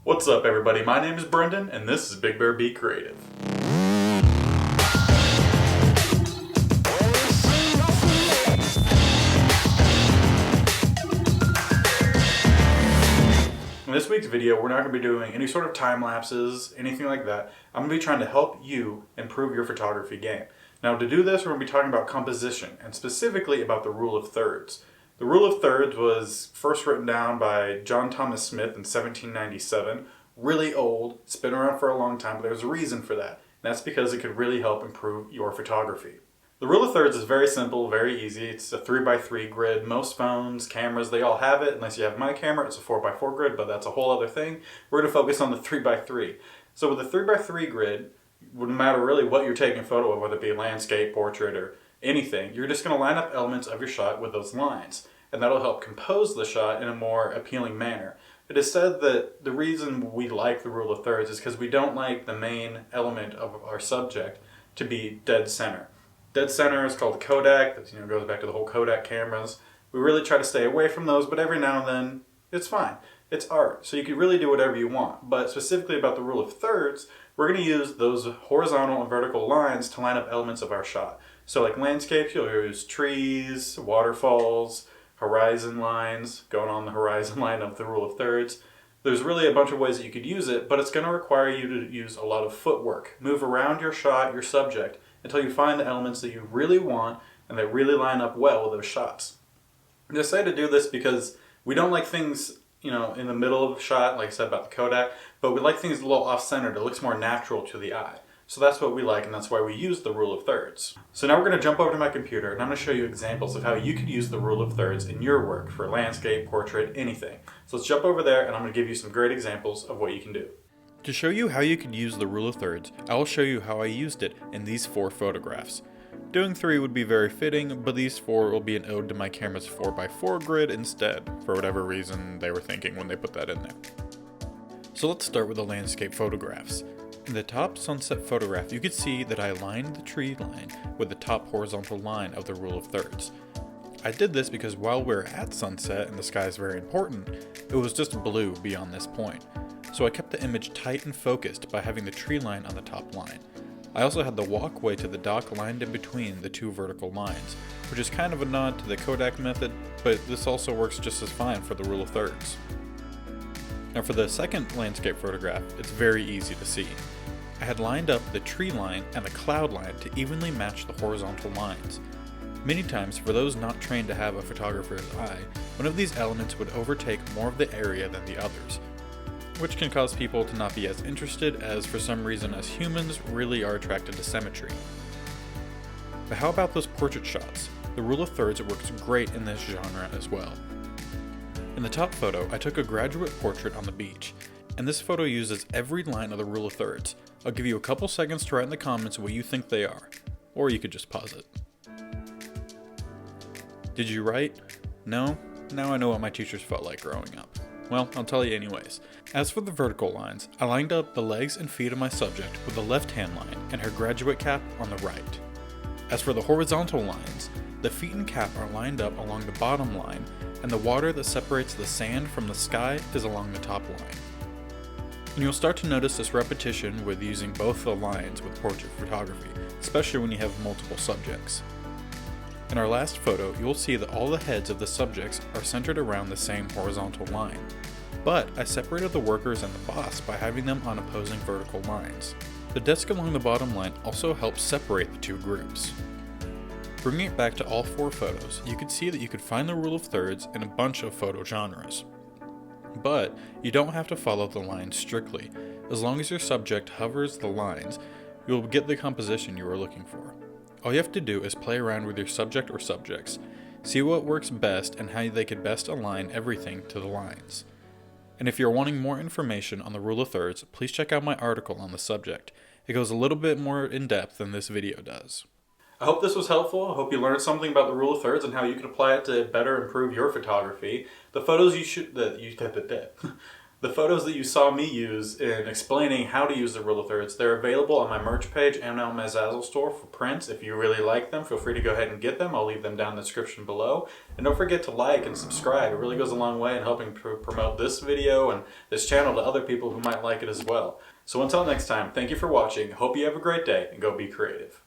What's up everybody, my name is Brenden and this is BigBearB Creative. In this week's video, we're not going to be doing any sort of time lapses, anything like that. I'm going to be trying to help you improve your photography game. Now to do this, we're going to be talking about composition, and specifically about the rule of thirds. The rule of thirds was first written down by John Thomas Smith in 1797. Really old, it's been around for a long time, but there's a reason for that. And that's because it could really help improve your photography. The rule of thirds is very simple, very easy. It's a 3x3 grid. Most phones, cameras, they all have it. Unless you have my camera, it's a 4x4 grid, but that's a whole other thing. We're going to focus on the 3x3. So with the 3x3 grid, it wouldn't matter really what you're taking a photo of, whether it be landscape, portrait, or anything. You're just going to line up elements of your shot with those lines. And that'll help compose the shot in a more appealing manner. It is said that the reason we like the rule of thirds is because we don't like the main element of our subject to be dead center. Dead center is called Kodak. That goes back to the whole Kodak cameras. We really try to stay away from those, but every now and then it's fine. It's art, so you can really do whatever you want. But specifically about the rule of thirds, we're going to use those horizontal and vertical lines to line up elements of our shot. So like landscapes, you'll use trees, waterfalls, horizon lines, going on the horizon line of the rule of thirds. There's really a bunch of ways that you could use it, but it's going to require you to use a lot of footwork. Move around your shot, your subject, until you find the elements that you really want and that really line up well with those shots. I decided to do this because we don't like things, in the middle of the shot, like I said about the Kodak, but we like things a little off-centered. It looks more natural to the eye. So that's what we like, and that's why we use the rule of thirds. So now we're going to jump over to my computer, and I'm going to show you examples of how you could use the rule of thirds in your work for landscape, portrait, anything. So let's jump over there, and I'm going to give you some great examples of what you can do. To show you how you could use the rule of thirds, I will show you how I used it in these 4 photographs. Doing 3 would be very fitting, but these 4 will be an ode to my camera's 4x4 grid instead, for whatever reason they were thinking when they put that in there. So let's start with the landscape photographs. In the top sunset photograph, you could see that I aligned the tree line with the top horizontal line of the rule of thirds. I did this because while we're at sunset and the sky is very important, it was just blue beyond this point. So I kept the image tight and focused by having the tree line on the top line. I also had the walkway to the dock lined in between the 2 vertical lines, which is kind of a nod to the Kodak method, but this also works just as fine for the rule of thirds. Now for the second landscape photograph, it's very easy to see. I had lined up the tree line and the cloud line to evenly match the horizontal lines. Many times, for those not trained to have a photographer's eye, one of these elements would overtake more of the area than the others, which can cause people to not be as interested as for some reason us humans really are attracted to symmetry. But how about those portrait shots? The rule of thirds works great in this genre as well. In the top photo, I took a graduate portrait on the beach, and this photo uses every line of the rule of thirds. I'll give you a couple seconds to write in the comments what you think they are, or you could just pause it. Did you write? No? Now I know what my teachers felt like growing up. Well, I'll tell you anyways. As for the vertical lines, I lined up the legs and feet of my subject with the left-hand line and her graduate cap on the right. As for the horizontal lines, the feet and cap are lined up along the bottom line, and the water that separates the sand from the sky is along the top line. And you'll start to notice this repetition with using both the lines with portrait photography, especially when you have multiple subjects. In our last photo, you'll see that all the heads of the subjects are centered around the same horizontal line, but I separated the workers and the boss by having them on opposing vertical lines. The desk along the bottom line also helps separate the 2 groups. Bringing it back to all 4 photos, you could see that you could find the rule of thirds in a bunch of photo genres. But you don't have to follow the lines strictly. As long as your subject hovers the lines, you'll get the composition you are looking for. All you have to do is play around with your subject or subjects, see what works best and how they could best align everything to the lines. And if you're wanting more information on the rule of thirds, please check out my article on the subject. It goes a little bit more in depth than this video does. I hope this was helpful. I hope you learned something about the rule of thirds and how you can apply it to better improve your photography. The photos The photos that you saw me use in explaining how to use the rule of thirds, they're available on my merch page and on my Zazzle store for prints. If you really like them, feel free to go ahead and get them. I'll leave them down in the description below. And don't forget to like and subscribe. It really goes a long way in helping promote this video and this channel to other people who might like it as well. So until next time, thank you for watching. Hope you have a great day and go be creative.